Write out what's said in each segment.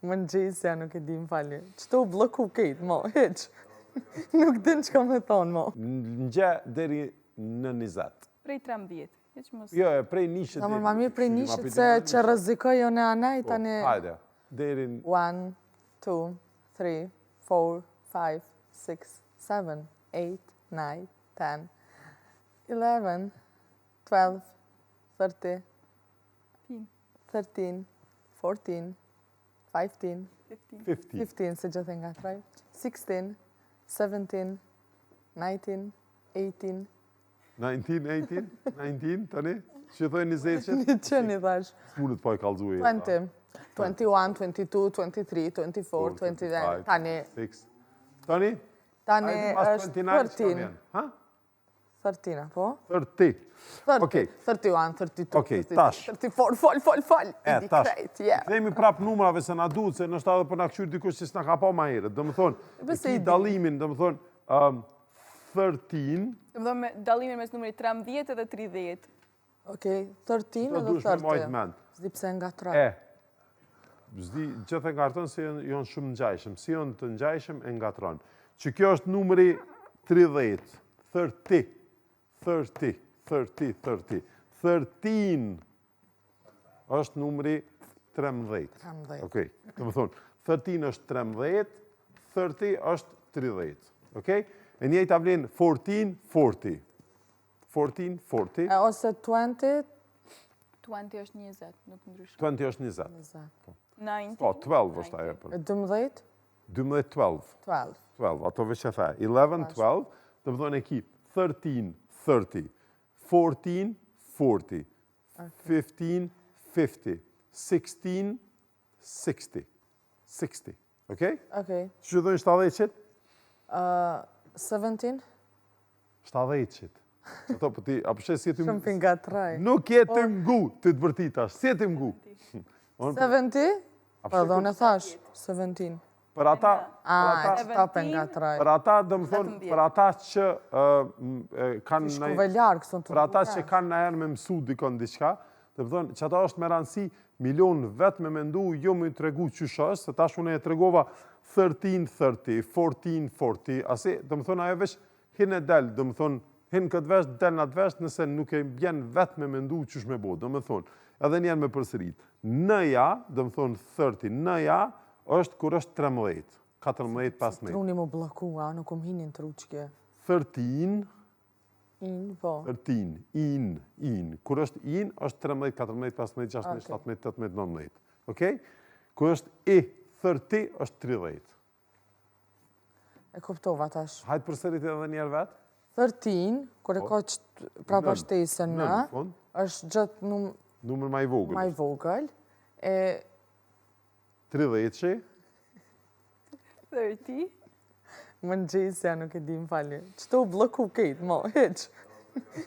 Më në gjesja nuk e di më fali. Qëto u bloku kejtë, mo, heq. Nuk din që ka me thonë, mo. Në gjë deri në 20. Prej 13. Jo, prej nishët. Sa më mirë prej nishët se që rëzikoj jo në anaj tani. Hajde, deri në... 1, 2, 3, 4, 5, 6, 7, 8, 9, 10, 11, 12, 13, 13, 14, 15, 15, se gjithë nga traj, 16, 17, 19, 18, 19, tani? Që thoi 20 që? Një qëni thash. S'munët po e kalzuje. 20, 21, 22, 23, 24, 29, tani. 6. Tani? Tani është 13. Ha? 13, po? 30. 31, 32, 34, fol. Tash, themi prap numrave se na duhet, se nështë edhe për na këqyr dikush që s'na ka pa ma herët. Dë më thonë, ki dalimin, dë më thonë, 13. Dë më thonë me dalimin mes numri 13 dhe 30. Okej, 13 edhe 30. Zdi pse nga 3. Zdi gjithë e ngarton se jonë shumë ngjajshëm. Si jonë të ngjajshëm e ngatron. Që kjo është numri 30. 30. 13 është numri 13. Okej, të më thonë, 13 është 13, 30 është 30. Okej? E njëjta vlen 14, 40. 14, 40. E ose 20? 20 është 20, nuk ndryshon. 20 është 20. 19. Po, 12 është ajo. E 12? 12, 12. 12, ato veç e tha. 11, 12, të më thonë e ki 13, 30, 14, 40, 15, 50, 16, 60. 60, okej? Okej. Që dojnë 70 qëtë? 17? 70 qëtë. Ato për ti, a përshë si e të Shumë për nga traj. Nuk je të mgu, të të bërtitash, si e të mgu. 70? Po dhe unë e thash, 17. Për ata... e që ta për nga traj. Për ata, dhe më thonë, për ata që kanë... Shkuve ljarë, kësën të për ata që kanë në herë me mësu dikon diqka, dhe më thonë, që ata është me rëndësi milion vetë me mendu, jo me të regu qysh është, se tash unë e të regova 13, 30, 14, 40, asi, dhe më thonë, ajo vesh hinë e del, dhe më thonë, hinë këtë vesh, del në atë vesh, nëse nuk e bjen vetë me mendu qysh me bo, dhe më thonë, edhe njerë me përsërit. Nëja, dhe më thonë 30, nëja është kur është 13, 14, 15. Truni më blokua, nuk më hinin të ruqke. 13, In, po. 13, in. Kur është in, është 13, 14, 15, 16, 17, 18, 19. Okej? Kur është 30, është 30. E kuptova tash. Hajtë përsërit edhe njerë vetë? 13, kur e ka prapa shtesën në, është gjithë numër ma i vogël. Ma i vogël. 30 që? 30. Më në gjesja nuk e di më fali. Qëto u bloku kejtë, mo, heq.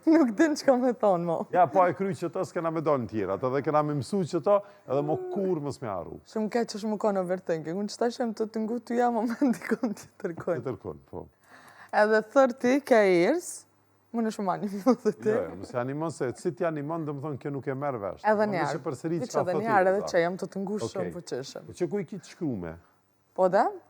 Nuk din që ka me thonë, mo. Ja, po e kry që të s'kena me do në tjera, edhe kena me mësu që të, edhe mo kur më s'me arru. Shumë keq që shumë konë overthinking. Unë qëta shem të të ngu të ja moment i konë të tërkojnë. Të tërkojnë, po. Edhe 30 ka ears, më në shumë animon dhe ti. Jo, mëse animon se, si ti animon, dhe më thonë, kjo nuk e merë vesh. Edhe njarë. Edhe njarë edhe që jam të të ngu shumë për qëshëm. Që ku i ki të shkrume? Po da?